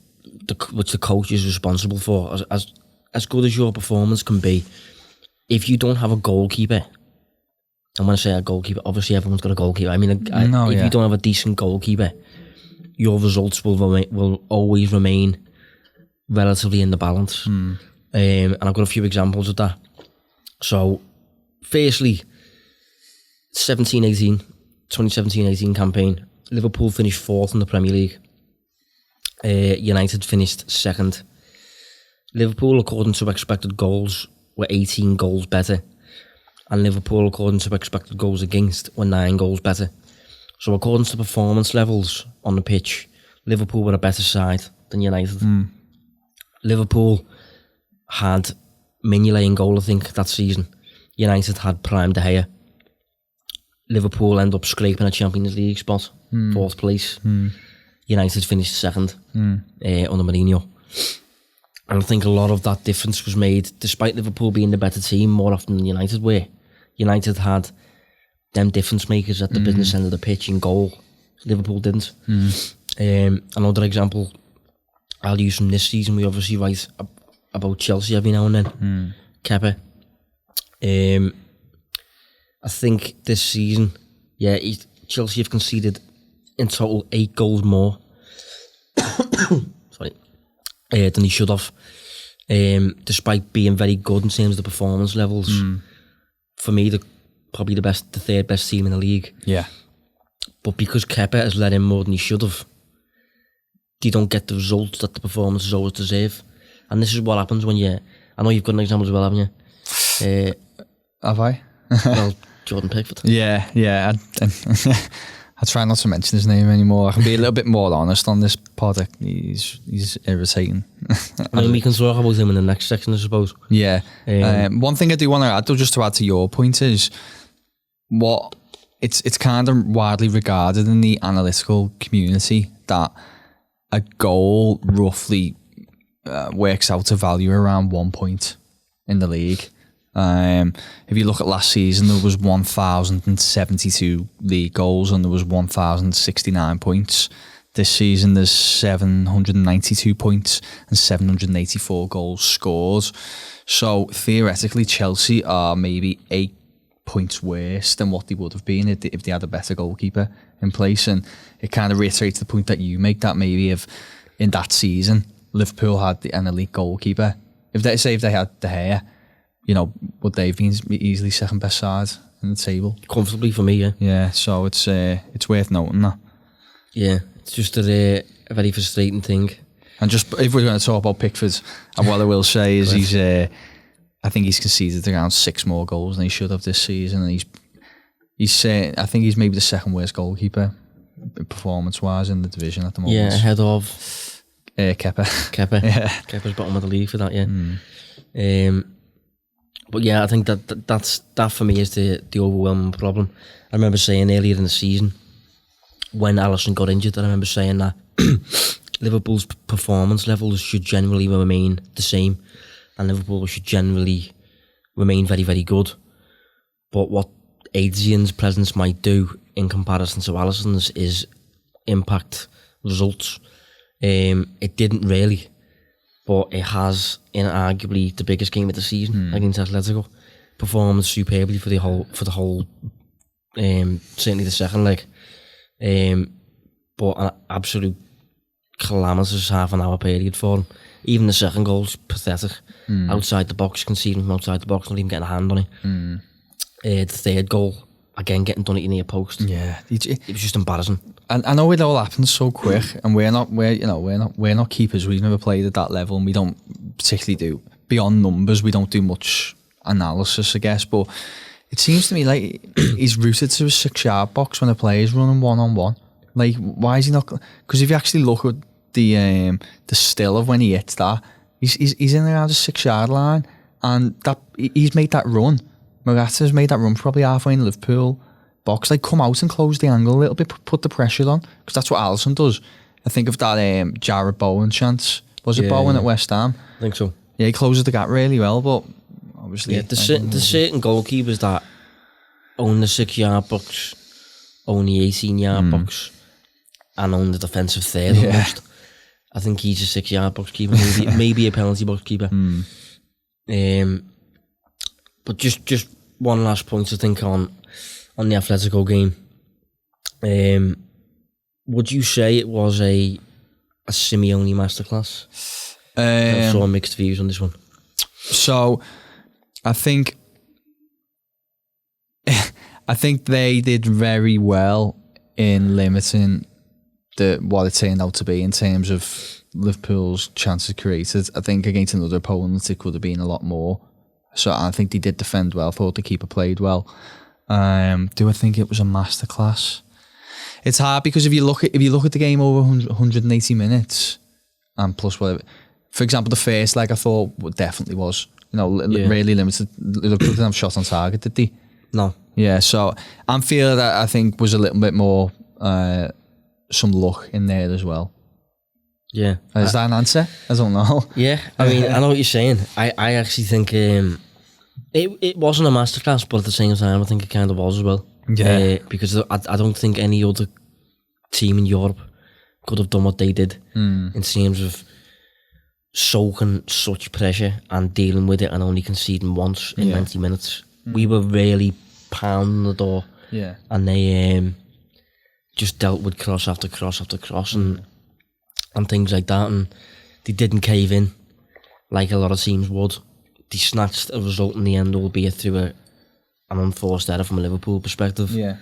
[SPEAKER 2] the coach is responsible for, as good as your performance can be, if you don't have a goalkeeper, and when I say a goalkeeper, obviously everyone's got a goalkeeper. I mean, if you don't have a decent goalkeeper, your results will always remain relatively in the balance. And I've got a few examples of that. So, firstly, 2017-18 campaign, Liverpool finished 4th in the Premier League. United finished 2nd. Liverpool, according to expected goals, were 18 goals better. And Liverpool, according to expected goals against, were 9 goals better. So according to performance levels on the pitch, Liverpool were a better side than United. Liverpool had Mignolet in goal, I think, that season. United had Prime De Gea. Liverpool ended up scraping a Champions League spot, 4th place. United finished 2nd under Mourinho. And I think a lot of that difference was made, despite Liverpool being the better team more often than United were. United had them difference makers at the business end of the pitch in goal. Liverpool didn't. Another example I'll use from this season, we obviously write about Chelsea every now and then. Kepa. I think this season, Chelsea have conceded in total 8 goals more than they should have, despite being very good in terms of the performance levels. For me, they're probably the 3rd best team in the league. Yeah. But because Kepa has let in more than he should have, they don't get the results that the performances always deserve. And this is what happens when I know you've got an example as well, haven't you?
[SPEAKER 3] Have I?
[SPEAKER 2] Well, Jordan Pickford.
[SPEAKER 3] Yeah. I try not to mention his name anymore. I can be a little bit more honest on this pod. He's irritating.
[SPEAKER 2] I mean, we can talk about him in the next section, I suppose.
[SPEAKER 3] Yeah. One thing I do want to add, though, just to add to your point, is what it's kind of widely regarded in the analytical community that a goal roughly works out to value around 1 point in the league. If you look at last season, there was 1,072 league goals and there was 1,069 points. This season, there's 792 points and 784 goals scored. So theoretically, Chelsea are maybe 8 points worse than what they would have been if they had a better goalkeeper in place. And it kind of reiterates the point that you make, that maybe if in that season Liverpool had an elite goalkeeper, if they had De Gea, would they have been easily 2nd best side in the table?
[SPEAKER 2] Comfortably for me, yeah.
[SPEAKER 3] Yeah, so it's worth noting that.
[SPEAKER 2] Yeah, it's just a very frustrating thing.
[SPEAKER 3] And just if we're going to talk about Pickford, and what I will say is I think he's conceded around 6 more goals than he should have this season, and I think he's maybe the 2nd worst goalkeeper performance-wise in the division at the moment.
[SPEAKER 2] Yeah, ahead of
[SPEAKER 3] Kepa.
[SPEAKER 2] Yeah. Kepa's bottom of the league for that, yeah. But yeah, I think that for me is the overwhelming problem. I remember saying earlier in the season, when Alisson got injured, I remember saying that Liverpool's performance levels should generally remain the same, and Liverpool should generally remain very, very good. But what Adrian's presence might do in comparison to Alisson's is impact results. It didn't really, but it has in arguably the biggest game of the season against Atletico. Performed superbly for the whole certainly the second leg. But an absolute calamitous half an hour period for him. Even the second goal's pathetic. Outside the box, conceding from outside the box, not even getting a hand on it. The third goal, again getting done at your near post. Yeah, it was just embarrassing.
[SPEAKER 3] And I know it all happens so quick, and we're not keepers. We've never played at that level, and we don't particularly do beyond numbers. We don't do much analysis, I guess. But it seems to me like he's rooted to a 6-yard box when a player's running 1-on-1. Like, why is he not? Because if you actually look at the still of when he hits that, he's in around the 6-yard line, and that he's made that run. Morata's made that run probably halfway in Liverpool box. Like, come out and close the angle a little bit, put the pressure on, because that's what Alisson does. I think of that Jared Bowen chance. Was it Bowen at West Ham?
[SPEAKER 2] I think so.
[SPEAKER 3] Yeah, he closes the gap really well, but obviously...
[SPEAKER 2] Yeah, there's certain goalkeepers that own the 6-yard box, own the 18-yard box, and own the defensive third almost. I think he's a 6-yard box keeper, maybe a penalty box keeper. But just one last point to think on the Atletico game. Would you say it was a Simeone masterclass? I saw mixed views on this one.
[SPEAKER 3] So, I think they did very well in limiting what it turned out to be in terms of Liverpool's chances created. I think against another opponent it could have been a lot more. So I think they did defend well. I thought the keeper played well. Do I think it was a masterclass? It's hard because if you look at the game over 180 minutes and plus whatever, for example, the first leg I thought definitely was, really limited. Liverpool didn't have shots on target, did they?
[SPEAKER 2] No.
[SPEAKER 3] Yeah, so Anfield I think was a little bit more some luck in there as well.
[SPEAKER 2] Yeah.
[SPEAKER 3] Is that an answer? I don't know.
[SPEAKER 2] Yeah, I mean, I know what you're saying. I actually think it wasn't a masterclass, but at the same time, I think it kind of was as well.
[SPEAKER 3] Yeah.
[SPEAKER 2] Because I don't think any other team in Europe could have done what they did in terms of soaking such pressure and dealing with it and only conceding once in 90 minutes. We were really pounding the door.
[SPEAKER 3] Yeah.
[SPEAKER 2] And they just dealt with cross after cross after cross and things like that, and they didn't cave in like a lot of teams would. They snatched a result in the end, albeit through an unforced error from a Liverpool perspective.
[SPEAKER 3] Yeah.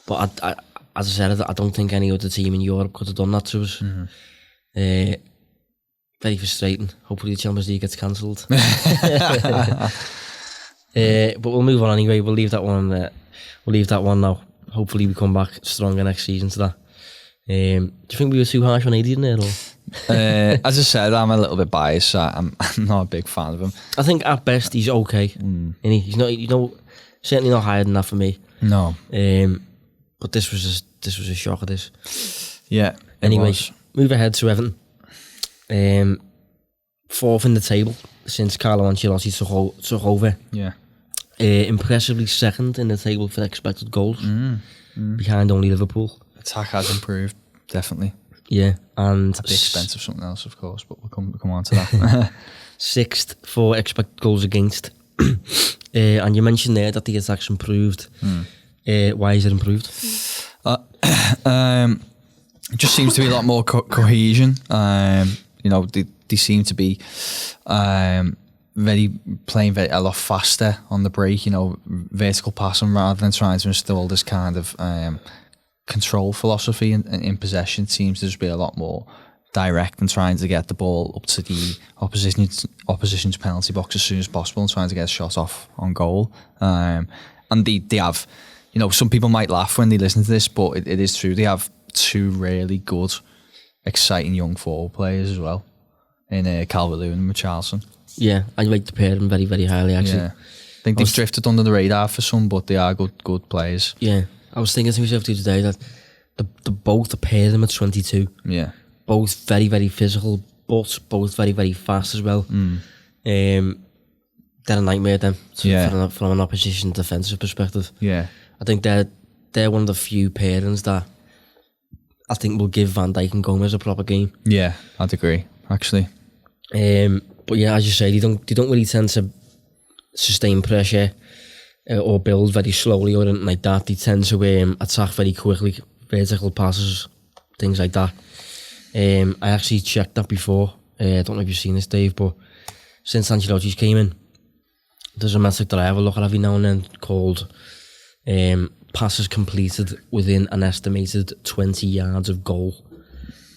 [SPEAKER 2] But I, as I said, I don't think any other team in Europe could have done that to us. Very frustrating. Hopefully the Champions League gets cancelled. But we'll move on anyway. We'll leave that one. We'll leave that one now. Hopefully we come back stronger next season to that. Do you think we were too harsh on Adrian there? Or?
[SPEAKER 3] As I said, I'm a little bit biased. So I'm not a big fan of him.
[SPEAKER 2] I think at best he's okay. And he's not, certainly not higher than that for me.
[SPEAKER 3] No.
[SPEAKER 2] But this was a shocker. This.
[SPEAKER 3] Yeah.
[SPEAKER 2] Anyway, move ahead to Everton. 4th in the table since Carlo Ancelotti took over.
[SPEAKER 3] Yeah.
[SPEAKER 2] Impressively 2nd in the table for expected goals, behind only Liverpool.
[SPEAKER 3] Attack has improved, definitely.
[SPEAKER 2] Yeah, and
[SPEAKER 3] at the expense of something else, of course, but we'll come on to that.
[SPEAKER 2] 6th for expected goals against. And you mentioned there that the attack's improved. Why is it improved?
[SPEAKER 3] It just seems to be a lot more cohesion. They seem to be playing a lot faster on the break. Vertical passing rather than trying to install this kind of control philosophy in possession. Seems to just be a lot more direct and trying to get the ball up to the opposition's penalty box as soon as possible and trying to get a shot off on goal. And they have, some people might laugh when they listen to this, but it is true. They have 2 really good, exciting young forward players as well in Calvert-Lewin and Richarlison.
[SPEAKER 2] Yeah, I like to pair them very, very highly, actually.
[SPEAKER 3] Yeah. I think they've drifted under the radar for some, but they are good players.
[SPEAKER 2] Yeah, I was thinking to myself today that the pair of them at 22.
[SPEAKER 3] Yeah.
[SPEAKER 2] Both very, very physical, but both very, very fast as well. They're a nightmare then from an opposition defensive perspective.
[SPEAKER 3] Yeah.
[SPEAKER 2] I think they're one of the few pairings that I think will give Van Dijk and Gomez a proper game.
[SPEAKER 3] Yeah, I'd agree, actually.
[SPEAKER 2] But yeah, as you say, they don't really tend to sustain pressure or build very slowly or anything like that. They tend to attack very quickly, vertical passes, things like that. I actually checked that before. I don't know if you've seen this, Dave, but since Ancelotti's came in, there's a metric that I have a look at every now and then called passes completed within an estimated 20 yards of goal.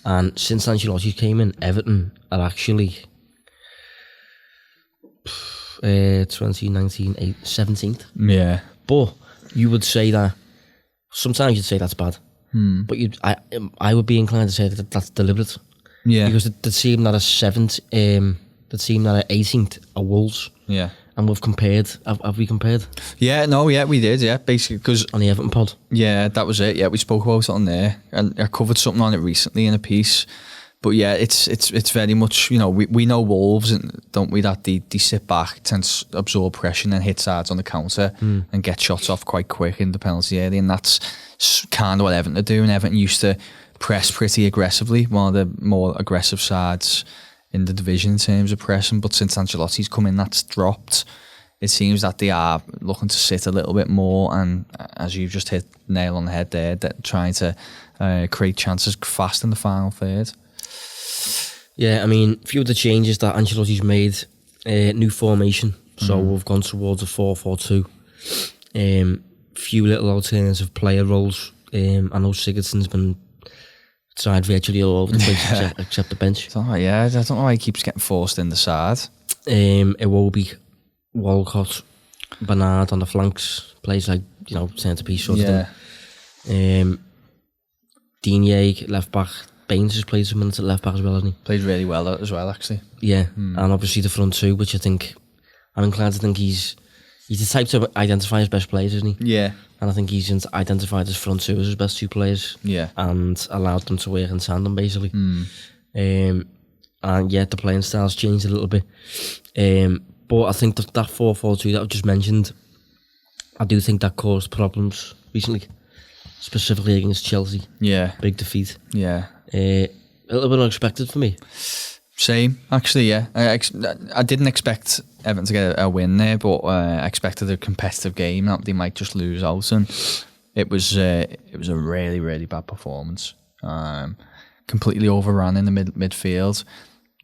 [SPEAKER 2] And since Ancelotti came in, Everton are actually 2019 17th.
[SPEAKER 3] Yeah.
[SPEAKER 2] But you would say that sometimes you'd say that's bad, but I would be inclined to say that that's deliberate.
[SPEAKER 3] Yeah.
[SPEAKER 2] Because the team that are 7th, the team that are 18th are Wolves.
[SPEAKER 3] Yeah.
[SPEAKER 2] And we've compared. Have we compared?
[SPEAKER 3] Yeah, no, yeah, we did, yeah, basically, because...
[SPEAKER 2] On the Everton pod?
[SPEAKER 3] Yeah, that was it, yeah, we spoke about it on there, and I covered something on it recently in a piece, but yeah, it's very much, you know, we know Wolves, don't we, that they sit back, tend to absorb pressure and then hit sides on the counter and get shots off quite quick in the penalty area, and that's kind of what Everton are doing. Everton used to press pretty aggressively, one of the more aggressive sides in the division in terms of pressing, but since Ancelotti's come in, that's dropped. It seems that they are looking to sit a little bit more, and as you've just hit nail on the head there, that trying to create chances fast in the final third.
[SPEAKER 2] Yeah, I mean, a few of the changes that Ancelotti's made, new formation, so we've gone towards a 4-4-2. Few little alternative player roles. I know Sigurdsson's been tried virtually all over the place except the bench.
[SPEAKER 3] Yeah, I don't know why he keeps getting forced in the side.
[SPEAKER 2] Iwobi, Walcott, Bernard on the flanks, plays like, you know, centre-piece sort of thing. Digne, left back. Baines has played some minutes at left back as well, hasn't he?
[SPEAKER 3] Played really well as well, actually.
[SPEAKER 2] Yeah, and obviously the front two, which I'm inclined to think he's the type to identify his best players, isn't he?
[SPEAKER 3] Yeah.
[SPEAKER 2] And I think he's identified his front two as his best two players.
[SPEAKER 3] Yeah. And
[SPEAKER 2] allowed them to work in tandem, basically. And yeah, the playing style's changed a little bit. But I think that 4-4-2 that I've just mentioned, I do think that caused problems recently, specifically against Chelsea.
[SPEAKER 3] Yeah.
[SPEAKER 2] Big defeat.
[SPEAKER 3] Yeah.
[SPEAKER 2] A little bit unexpected for me.
[SPEAKER 3] Same, actually, yeah. I didn't expect Everton to get a win there, but I expected a competitive game that they might just lose out, and it was a really, really bad performance. Completely overrun in the midfield.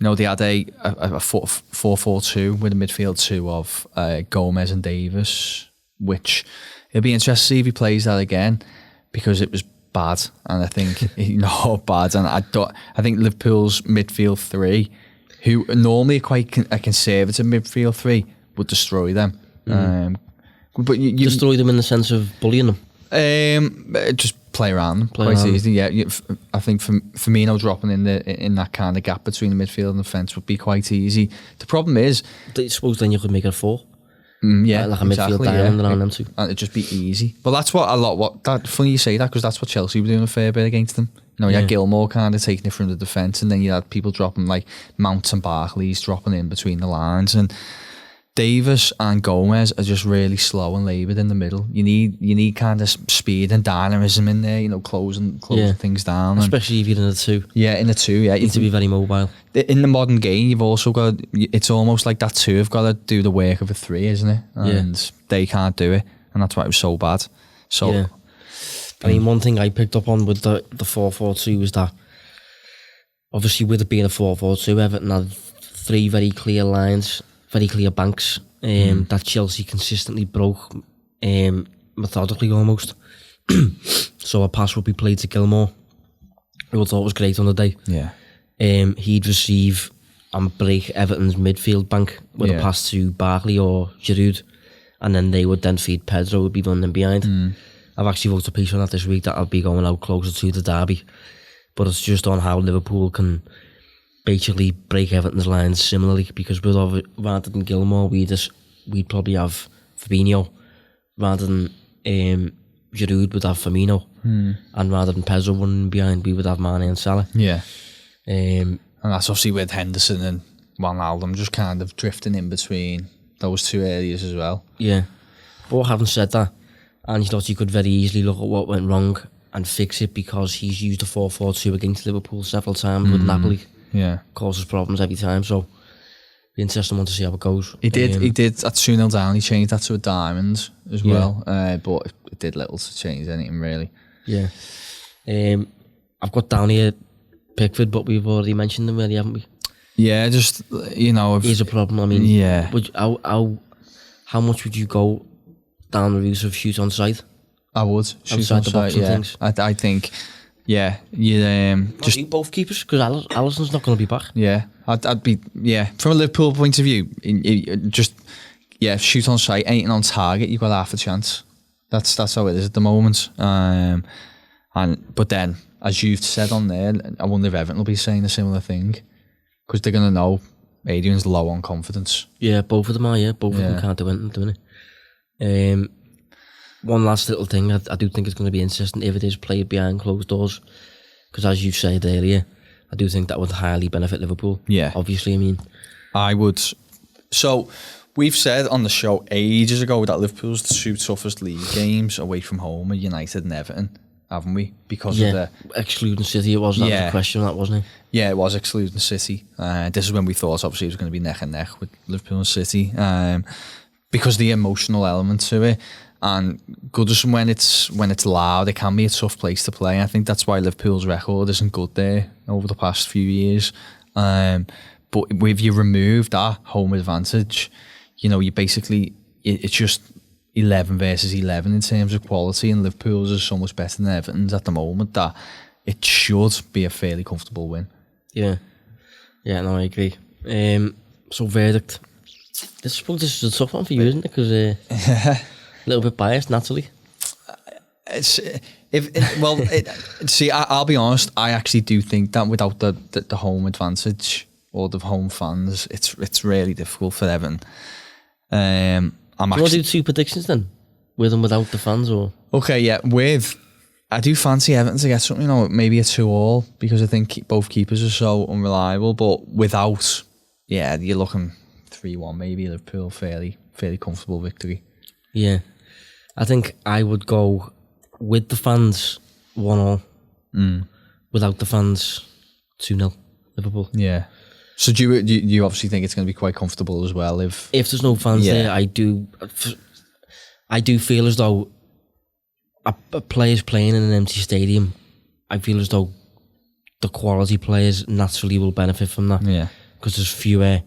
[SPEAKER 3] You know, they had a 4-4-2 with a midfield two of Gomez and Davis, which it'll be interesting to see if he plays that again, because it was bad, and I think bad, and I think Liverpool's midfield three, who normally are quite a conservative midfield three, would destroy them. But you
[SPEAKER 2] destroy them in the sense of bullying them.
[SPEAKER 3] Just play around them quite easily. Yeah, I think Firmino dropping in that kind of gap between the midfield and the fence would be quite easy. The problem is,
[SPEAKER 2] I suppose then you could make it a 4.
[SPEAKER 3] Yeah,
[SPEAKER 2] like a midfield diamond around them too,
[SPEAKER 3] and it'd just be easy. But that's funny you say that, because that's what Chelsea were doing a fair bit against them. You know, you had Gilmour kind of taking it from the defence, and then you had people dropping like Mount and Barkley's dropping in between the lines, and Davis and Gomez are just really slow and laboured in the middle. You need kind of speed and dynamism in there, you know, closing things down.
[SPEAKER 2] Especially if you're in the two.
[SPEAKER 3] Yeah, in the two, yeah.
[SPEAKER 2] You need to be very mobile.
[SPEAKER 3] In the modern game, you've also got, it's almost like that two have got to do the work of a three, isn't it? And they can't do it, and that's why it was so bad. So,
[SPEAKER 2] yeah. I mean, one thing I picked up on with the 4-4-2 was that, obviously with it being a 4-4-2, Everton had 3 very clear lines, very clear banks that Chelsea consistently broke, methodically almost. So a pass would be played to Gilmour, who I thought was great on the day.
[SPEAKER 3] Yeah.
[SPEAKER 2] He'd receive and break Everton's midfield bank with a pass to Barkley or Giroud, and then they would then feed Pedro, would be running behind. I've actually wrote a piece on that this week that I'll be going out closer to the derby, but it's just on how Liverpool can basically break Everton's lines similarly, because rather than Gilmour, we'd probably have Fabinho, rather than Giroud would have Firmino, and rather than Pedro running behind, we would have Mane and Salah.
[SPEAKER 3] Yeah. And that's obviously with Henderson and Wijnaldum just kind of drifting in between those two areas as well.
[SPEAKER 2] Yeah. But having said that, Ancelotti could very easily look at what went wrong and fix it, because he's used a 4-4-2 against Liverpool several times with Napoli.
[SPEAKER 3] Yeah. Causes
[SPEAKER 2] problems every time, so be interesting one to see how it goes.
[SPEAKER 3] He did at 2-0 down, he changed that to a diamond as well, but it did little to change anything really.
[SPEAKER 2] Yeah. I've got down here Pickford, but we've already mentioned them really, haven't we?
[SPEAKER 3] Yeah, just, you know,
[SPEAKER 2] here's a problem. I mean, how much would you go down the route of shoot on sight?
[SPEAKER 3] I would shoot on sight, yeah. Things. I think, yeah, you just
[SPEAKER 2] both keepers, because Alisson's not going to be back.
[SPEAKER 3] Yeah, I'd be, from a Liverpool point of view, just shoot on sight, anything on target, you've got half a chance. That's how it is at the moment. But then, as you've said on there, I wonder if Everton will be saying a similar thing, because they're going to know Adrian's low on confidence.
[SPEAKER 2] Yeah, both of them are. Yeah, both of them can't do anything, doing it. One last little thing, I do think it's going to be interesting if it is played behind closed doors, because as you said earlier, I do think that would highly benefit Liverpool.
[SPEAKER 3] Yeah,
[SPEAKER 2] obviously. I mean,
[SPEAKER 3] I would. So we've said on the show ages ago that Liverpool's two toughest league games away from home are United and Everton, haven't we? Because of the
[SPEAKER 2] excluding City, it was that the question, that wasn't it?
[SPEAKER 3] Yeah, it was excluding City. This is when we thought obviously it was going to be neck and neck with Liverpool and City, because the emotional element to it. And Goodison, when it's loud, it can be a tough place to play. I think that's why Liverpool's record isn't good there over the past few years. But if you remove that home advantage, you basically, it's just 11 versus 11 in terms of quality, and Liverpool's is so much better than Everton's at the moment that it should be a fairly comfortable win. Yeah,
[SPEAKER 2] no, I agree. So verdict. This is a tough one for you, isn't it? Because a little bit biased, naturally.
[SPEAKER 3] I'll be honest. I actually do think that without the home advantage or the home fans, it's really difficult for Everton.
[SPEAKER 2] Do you want to do two predictions then, with and without the fans, or?
[SPEAKER 3] Okay, yeah. I do fancy Everton to get something, maybe a 2-2, because I think both keepers are so unreliable. But without, you're looking 3-1, maybe Liverpool, fairly comfortable victory.
[SPEAKER 2] Yeah, I think I would go with the fans 1-1, without the fans 2-0 Liverpool.
[SPEAKER 3] Yeah. So do you obviously think it's going to be quite comfortable as well if
[SPEAKER 2] there's no fans there? I do feel as though a players playing in an empty stadium, I feel as though the quality players naturally will benefit from that. Yeah, because there's fewer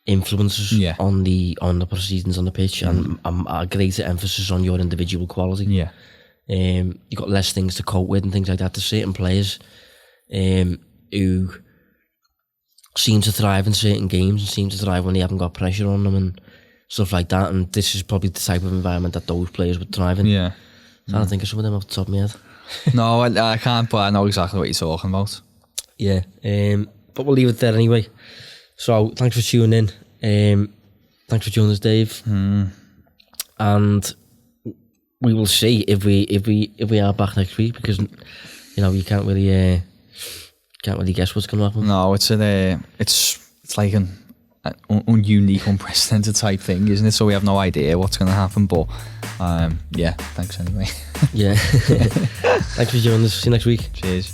[SPEAKER 2] influences on the proceedings on the pitch, and a greater emphasis on your individual quality. Yeah, you've got less things to cope with and things like that. There's certain players who seem to thrive in certain games and seem to thrive when they haven't got pressure on them and stuff like that, and this is probably the type of environment that those players would thrive in. Yeah. So I don't think of some of them off the top of my head.
[SPEAKER 3] No, I can't, but I know exactly what you're talking about.
[SPEAKER 2] Yeah, but we'll leave it there anyway. So thanks for tuning in. Thanks for joining us, Dave. And we will see if we are back next week, because you can't really guess what's going to happen.
[SPEAKER 3] No, it's like an unique, unprecedented type thing, isn't it? So we have no idea what's going to happen. But thanks anyway.
[SPEAKER 2] Yeah. Thanks for joining us. See you next week.
[SPEAKER 3] Cheers.